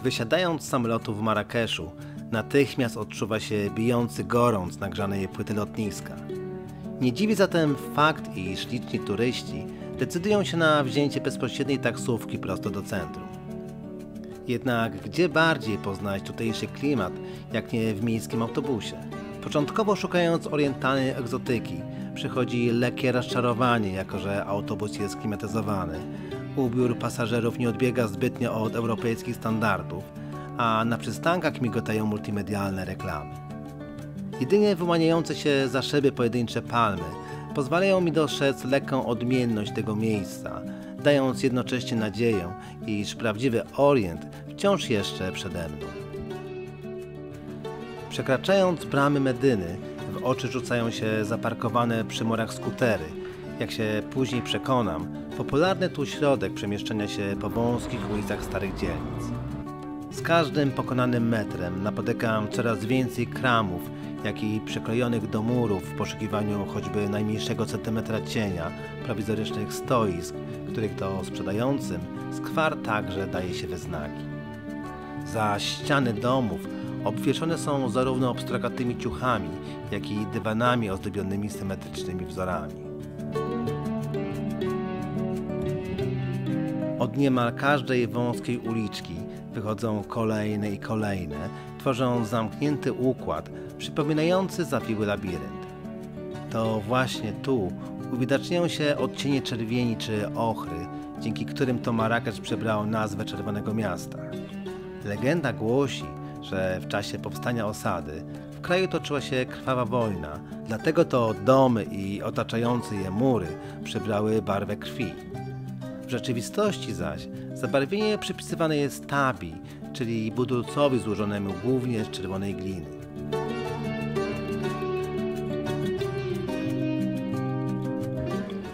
Wysiadając z samolotu w Marrakeszu, natychmiast odczuwa się bijący gorąc nagrzanej płyty lotniska. Nie dziwi zatem fakt, iż liczni turyści decydują się na wzięcie bezpośredniej taksówki prosto do centrum. Jednak gdzie bardziej poznać tutejszy klimat, jak nie w miejskim autobusie? Początkowo szukając orientalnej egzotyki, przychodzi lekkie rozczarowanie, jako że autobus jest klimatyzowany. Ubiór pasażerów nie odbiega zbytnio od europejskich standardów, a na przystankach migotają multimedialne reklamy. Jedynie wyłaniające się za szyby pojedyncze palmy pozwalają mi dostrzec lekką odmienność tego miejsca, dając jednocześnie nadzieję, iż prawdziwy Orient wciąż jeszcze przede mną. Przekraczając bramy Medyny, w oczy rzucają się zaparkowane przy murach skutery. Jak się później przekonam, popularny tu środek przemieszczania się po wąskich ulicach starych dzielnic. Z każdym pokonanym metrem napotykam coraz więcej kramów, jak i przyklejonych do murów w poszukiwaniu choćby najmniejszego centymetra cienia, prowizorycznych stoisk, których to sprzedającym skwar także daje się we znaki. Za ściany domów obwieszone są zarówno pstrokatymi ciuchami, jak i dywanami ozdobionymi symetrycznymi wzorami. Od niemal każdej wąskiej uliczki wychodzą kolejne i kolejne, tworząc zamknięty układ przypominający zawiły labirynt. To właśnie tu uwidaczniają się odcienie czerwieni czy ochry, dzięki którym to Marrakesz przybrał nazwę Czerwonego Miasta. Legenda głosi, że w czasie powstania osady w kraju toczyła się krwawa wojna, dlatego to domy i otaczające je mury przybrały barwę krwi. W rzeczywistości zaś zabarwienie przypisywane jest tabi, czyli budulcowi złożonemu głównie z czerwonej gliny.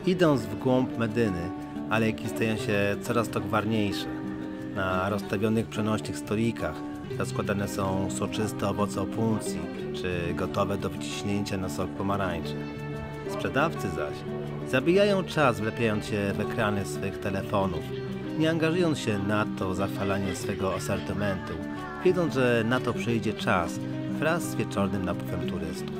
Idąc w głąb Medyny, alejki stają się coraz to gwarniejsze. Na rozstawionych przenośnych stolikach rozkładane są soczyste owoce opuncji, czy gotowe do wyciśnięcia na sok pomarańczy. Sprzedawcy zaś zabijają czas, wlepiając się w ekrany swych telefonów, nie angażując się nadto w zachwalanie swego asortymentu, wiedząc, że na to przyjdzie czas wraz z wieczornym napływem turystów.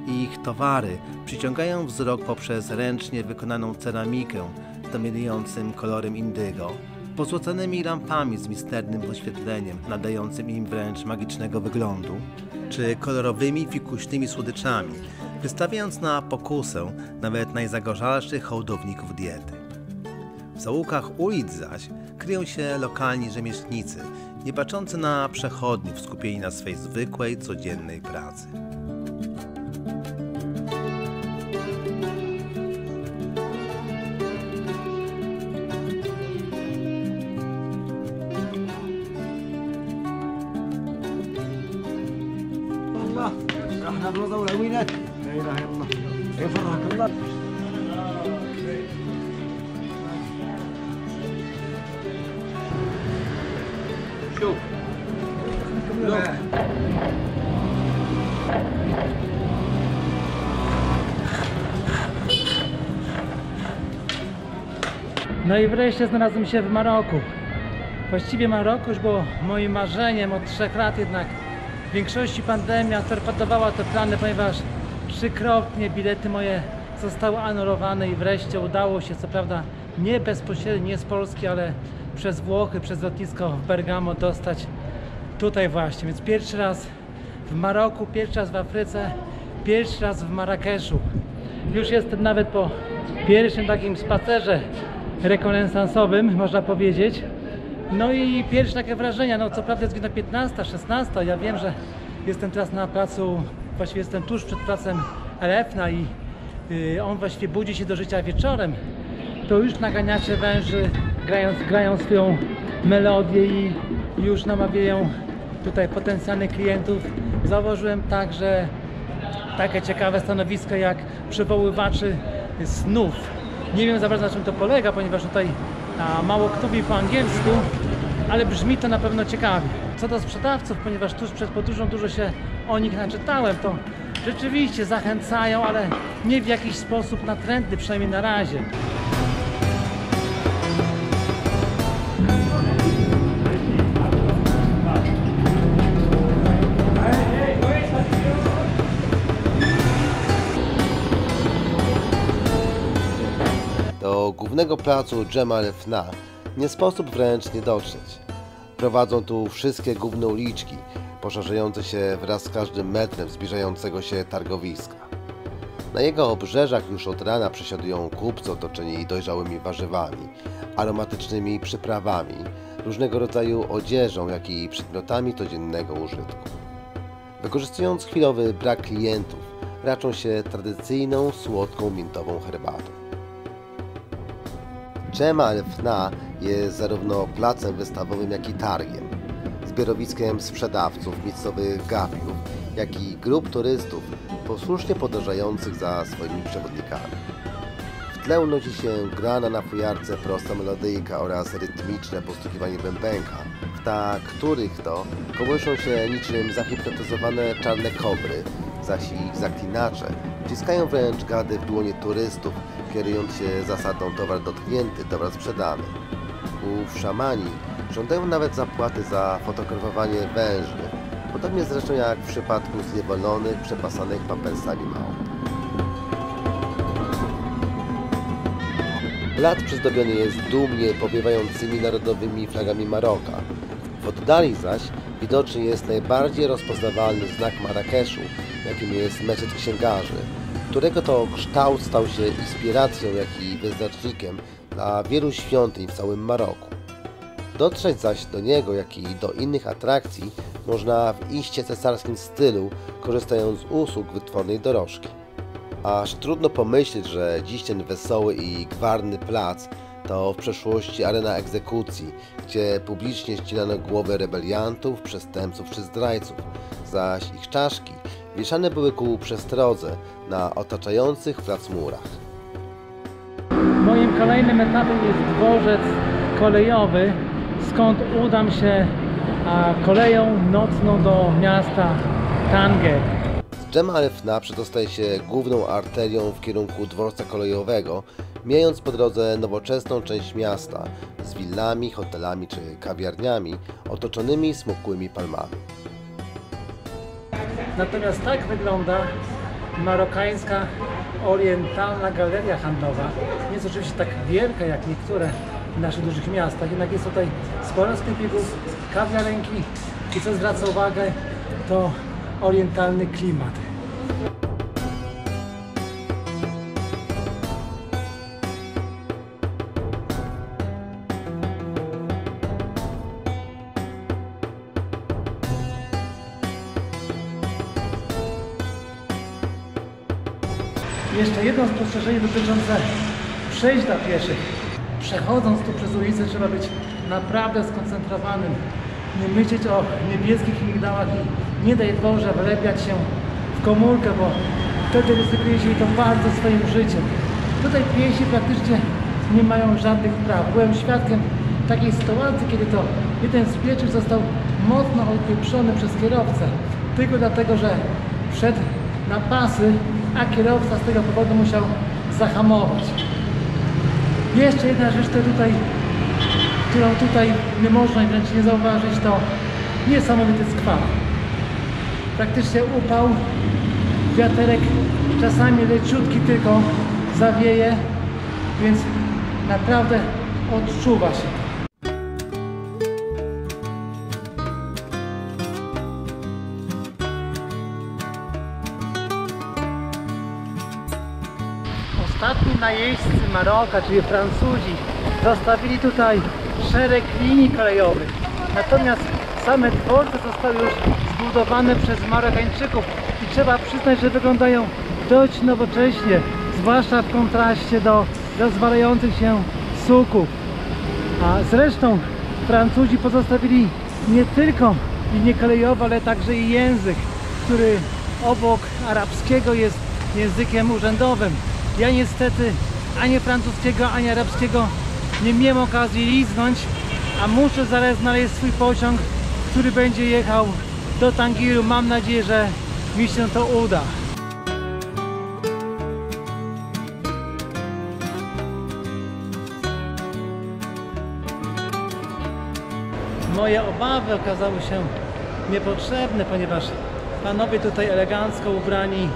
Ich towary przyciągają wzrok poprzez ręcznie wykonaną ceramikę z dominującym kolorem indygo, pozłoconymi lampami z misternym oświetleniem nadającym im wręcz magicznego wyglądu, czy kolorowymi fikuśnymi słodyczami, wystawiając na pokusę nawet najzagorzalszych hołdowników diety. W zaułkach ulic zaś kryją się lokalni rzemieślnicy, nie baczący na przechodniów skupieni na swej zwykłej, codziennej pracy. احنا بلوضه والعوينات لا اله الا الله يفرحك الله. شوف No i wreszcie znalazłem się w Maroku. Właściwie Maroko już było moim marzeniem od 3 lat, jednak w większości pandemia torpedowała te plany, ponieważ 3-krotnie bilety moje zostały anulowane i wreszcie udało się, co prawda nie bezpośrednio, nie z Polski, ale przez Włochy, przez lotnisko w Bergamo dostać tutaj właśnie. Więc pierwszy raz w Maroku, pierwszy raz w Afryce, pierwszy raz w Marrakeszu. Już jestem nawet po pierwszym takim spacerze rekonesansowym, można powiedzieć. No i pierwsze takie wrażenia, no co prawda jest godzina 15, 16, ja wiem, że jestem teraz na placu, właściwie jestem tuż przed placem Elefna i on właściwie budzi się do życia wieczorem. To już naganiacze węży, grają swoją melodię i już namawiają tutaj potencjalnych klientów. Zauważyłem także takie ciekawe stanowisko jak przywoływaczy snów. Nie wiem za bardzo, na czym to polega, ponieważ tutaj mało kto wie po angielsku, ale brzmi to na pewno ciekawie. Co do sprzedawców, ponieważ tuż przed podróżą dużo się o nich naczytałem, to rzeczywiście zachęcają, ale nie w jakiś sposób natrętny, przynajmniej na razie. do głównego placu Jemaa el-Fna nie sposób wręcz nie dotrzeć. Prowadzą tu wszystkie główne uliczki, poszerzające się wraz z każdym metrem zbliżającego się targowiska. Na jego obrzeżach już od rana przesiadują kupcy otoczeni dojrzałymi warzywami, aromatycznymi przyprawami, różnego rodzaju odzieżą, jak i przedmiotami codziennego użytku. Wykorzystując chwilowy brak klientów, raczą się tradycyjną, słodką, miętową herbatą. Jemaa el-Fna jest zarówno placem wystawowym, jak i targiem, zbiorowiskiem sprzedawców, miejscowych gapiów, jak i grup turystów posłusznie podążających za swoimi przewodnikami. W tle unosi się grana na fujarce prosta melodyjka oraz rytmiczne postukiwanie bębenka, w tak których to kołyszą się niczym zahipnotyzowane czarne kobry, zaś ich zaklinacze wciskają wręcz gady w dłonie turystów, kierując się zasadą towar dotknięty, towar sprzedany. Ów szamani żądają nawet zapłaty za fotografowanie węży, podobnie zresztą jak w przypadku zniewolonych, przepasanych pampersami małp. Plac przyzdobiony jest dumnie powiewającymi narodowymi flagami Maroka. W oddali zaś widoczny jest najbardziej rozpoznawalny znak Marrakeszu, jakim jest meczet księgarzy, którego to kształt stał się inspiracją, jak i wyznacznikiem dla wielu świątyń w całym Maroku. Dotrzeć zaś do niego, jak i do innych atrakcji można w iście cesarskim stylu, korzystając z usług wytwornej dorożki. Aż trudno pomyśleć, że dziś ten wesoły i gwarny plac to w przeszłości arena egzekucji, gdzie publicznie ścinano głowy rebeliantów, przestępców czy zdrajców, zaś ich czaszki wieszane były ku przestrodze na otaczających plac murach. Moim kolejnym etapem jest dworzec kolejowy, skąd udam się koleją nocną do miasta Tanger. Z Jemaa el-Fna przedostaje się główną arterią w kierunku dworca kolejowego, mijając po drodze nowoczesną część miasta z willami, hotelami czy kawiarniami otoczonymi smukłymi palmami. Natomiast tak wygląda marokańska orientalna galeria handlowa. Nie jest oczywiście tak wielka jak niektóre w naszych dużych miastach, jednak jest tutaj sporo sklepików, kawiarenki i co zwraca uwagę, to orientalny klimat. Jeszcze jedno spostrzeżenie dotyczące przejść dla pieszych. Przechodząc tu przez ulicę trzeba być naprawdę skoncentrowanym. Nie myśleć o niebieskich migdałach i nie daj Boże wlepiać się w komórkę, bo wtedy ryzykuje się to bardzo swoim życiem. Tutaj piesi praktycznie nie mają żadnych praw. Byłem świadkiem takiej sytuacji, kiedy to jeden z pieszych został mocno odpieprzony przez kierowcę. Tylko dlatego, że wszedł na pasy, a kierowca z tego powodu musiał zahamować. Jeszcze jedna rzecz, którą tutaj nie można wręcz nie zauważyć, to niesamowity skwar. Praktycznie upał, wiaterek czasami leciutki tylko zawieje, więc naprawdę odczuwa się. Ostatni najeźdźcy Maroka, czyli Francuzi, zostawili tutaj szereg linii kolejowych. Natomiast same dworce zostały już zbudowane przez Marokańczyków i trzeba przyznać, że wyglądają dość nowocześnie, zwłaszcza w kontraście do rozwalających się suków. A zresztą Francuzi pozostawili nie tylko linię kolejową, ale także i język, który obok arabskiego jest językiem urzędowym. Ja niestety ani francuskiego, ani arabskiego nie miałem okazji liznąć, a muszę zaraz znaleźć swój pociąg, który będzie jechał do Tangiru. Mam nadzieję, że mi się to uda. Moje obawy okazały się niepotrzebne, ponieważ panowie tutaj elegancko ubrani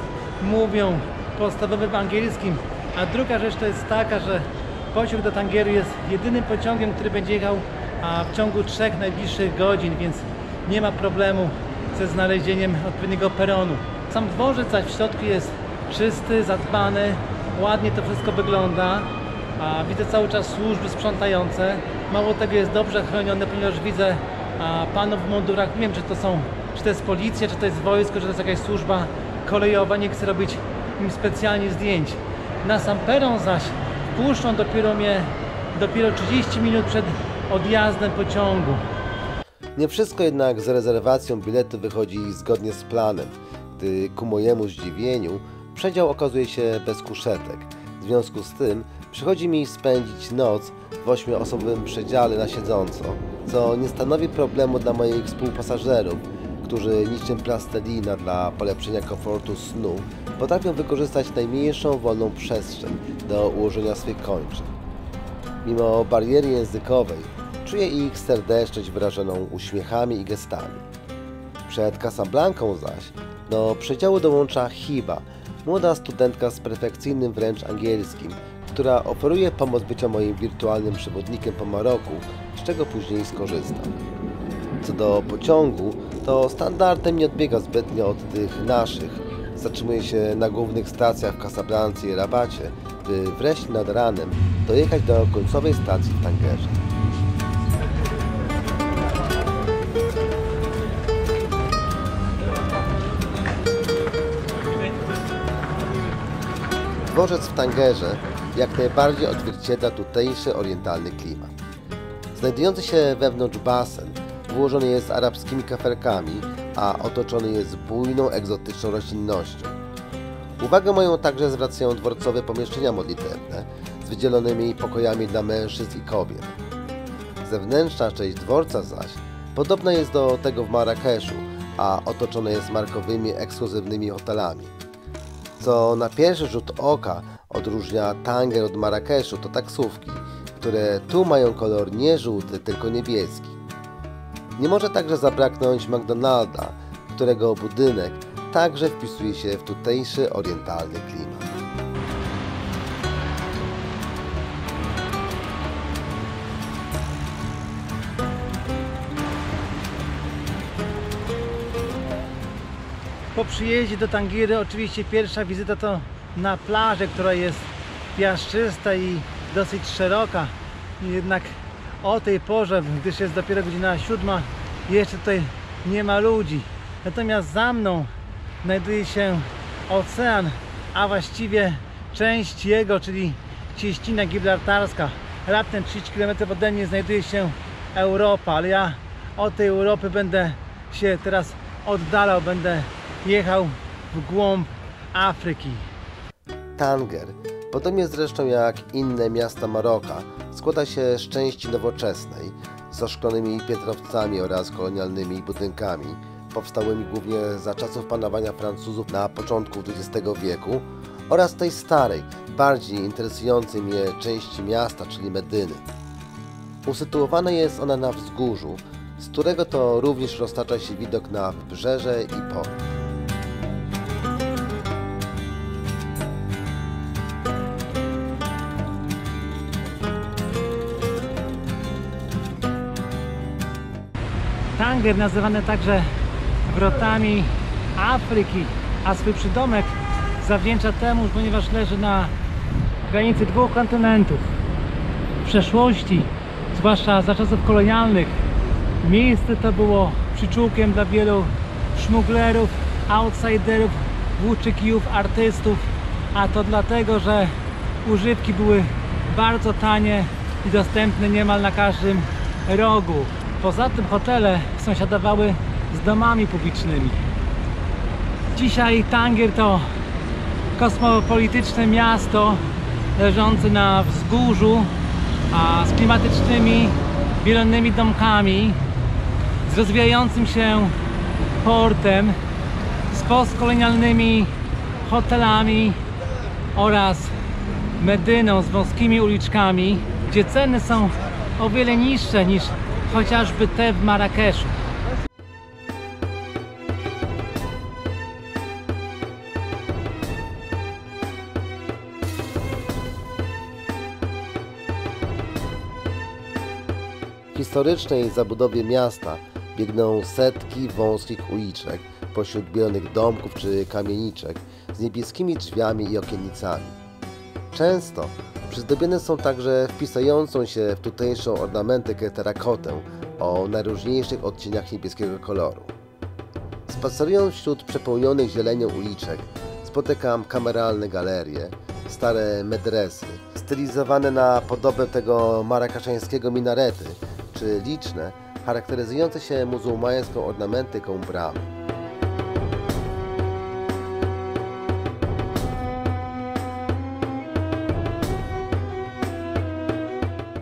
mówią podstawowym angielskim, a druga rzecz to jest taka, że pociąg do Tangieru jest jedynym pociągiem, który będzie jechał w ciągu 3 najbliższych godzin, więc nie ma problemu ze znalezieniem odpowiedniego peronu. Sam dworzec zaś w środku jest czysty, zadbany, ładnie to wszystko wygląda. Widzę cały czas służby sprzątające. Mało tego, jest dobrze chronione, ponieważ widzę panów w mundurach. Nie wiem, czy to jest policja, czy to jest wojsko, czy to jest jakaś służba kolejowa. Nie chcę robić im specjalnie zdjęć. Na sam peron zaś wpuszczą dopiero 30 minut przed odjazdem pociągu. Nie wszystko jednak z rezerwacją biletu wychodzi zgodnie z planem, gdy ku mojemu zdziwieniu przedział okazuje się bez kuszetek. W związku z tym przychodzi mi spędzić noc w 8-osobowym przedziale na siedząco, co nie stanowi problemu dla moich współpasażerów, którzy niczym plastelina dla polepszenia komfortu snu potrafią wykorzystać najmniejszą wolną przestrzeń do ułożenia swych kończyn. Mimo bariery językowej czuję ich serdeczność wyrażoną uśmiechami i gestami. Przed Casablanką zaś do przedziału dołącza Hiba, młoda studentka z perfekcyjnym wręcz angielskim, która oferuje pomoc bycia moim wirtualnym przewodnikiem po Maroku, z czego później skorzystam. Co do pociągu, to standardem nie odbiega zbytnio od tych naszych. Zatrzymuje się na głównych stacjach w Casablance i Rabacie, by wreszcie nad ranem dojechać do końcowej stacji w Tangerze. Dworzec w Tangerze jak najbardziej odzwierciedla tutejszy orientalny klimat. Znajdujący się wewnątrz basen wyłożony jest arabskimi kafelkami, a otoczony jest bujną, egzotyczną roślinnością. Uwagę moją także zwracają dworcowe pomieszczenia modlitewne z wydzielonymi pokojami dla mężczyzn i kobiet. Zewnętrzna część dworca zaś podobna jest do tego w Marrakeszu, a otoczone jest markowymi, ekskluzywnymi hotelami. Co na pierwszy rzut oka odróżnia Tanger od Marrakeszu, to taksówki, które tu mają kolor nie żółty, tylko niebieski. Nie może także zabraknąć McDonalda, którego budynek także wpisuje się w tutejszy orientalny klimat. Po przyjeździe do Tangiry oczywiście pierwsza wizyta to na plażę, która jest piaszczysta i dosyć szeroka. Jednak o tej porze, gdyż jest dopiero godzina 7, jeszcze tutaj nie ma ludzi. Natomiast za mną znajduje się ocean, a właściwie część jego, czyli cieśnina gibraltarska. Raptem 30 km ode mnie znajduje się Europa, ale ja od tej Europy będę się teraz oddalał, będę jechał w głąb Afryki. Tanger, podobnie zresztą jak inne miasta Maroka, składa się z części nowoczesnej, z oszklonymi piętrowcami oraz kolonialnymi budynkami, powstałymi głównie za czasów panowania Francuzów na początku XX wieku, oraz tej starej, bardziej interesującej mnie części miasta, czyli Medyny. Usytuowana jest ona na wzgórzu, z którego to również roztacza się widok na wybrzeże i port. Tanger nazywany także wrotami Afryki, a swój przydomek zawdzięcza temu, ponieważ leży na granicy 2 kontynentów. W przeszłości, zwłaszcza za czasów kolonialnych, miejsce to było przyczółkiem dla wielu szmuglerów, outsiderów, włóczykijów, artystów, a to dlatego, że używki były bardzo tanie i dostępne niemal na każdym rogu. Poza tym hotele sąsiadowały z domami publicznymi. Dzisiaj Tanger to kosmopolityczne miasto leżące na wzgórzu, a z klimatycznymi, wielonnymi domkami, z rozwijającym się portem, z postkolonialnymi hotelami oraz Medyną z wąskimi uliczkami, gdzie ceny są o wiele niższe niż chociażby te w Marrakeszu. historycznej zabudowie miasta biegną setki wąskich uliczek pośród bielonych domków czy kamieniczek z niebieskimi drzwiami i okienicami. Często przyzdobione są także wpisującą się w tutejszą ornamentykę terakotę o najróżniejszych odcieniach niebieskiego koloru. Spacerując wśród przepełnionych zielenią uliczek, spotykam kameralne galerie, stare medresy, stylizowane na podobę tego marakaszańskiego minarety, czy liczne, charakteryzujące się muzułmańską ornamentyką bramy.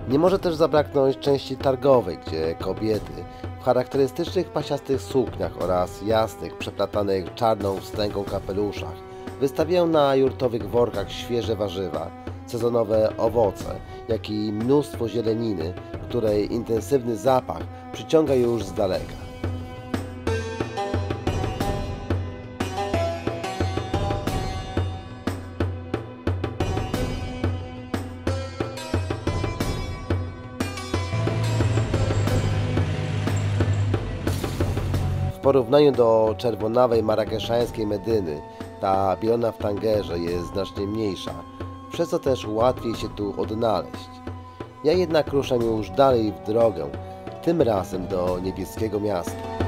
Nie może też zabraknąć części targowej, gdzie kobiety w charakterystycznych pasiastych sukniach oraz jasnych, przeplatanych czarną wstęgą kapeluszach wystawiają na jurtowych workach świeże warzywa, sezonowe owoce, jak i mnóstwo zieleniny, której intensywny zapach przyciąga już z daleka. W porównaniu do czerwonawej marakeszańskiej Medyny, ta bielona w Tangerze jest znacznie mniejsza, przez co też łatwiej się tu odnaleźć. Ja jednak ruszam już dalej w drogę, tym razem do niebieskiego miasta.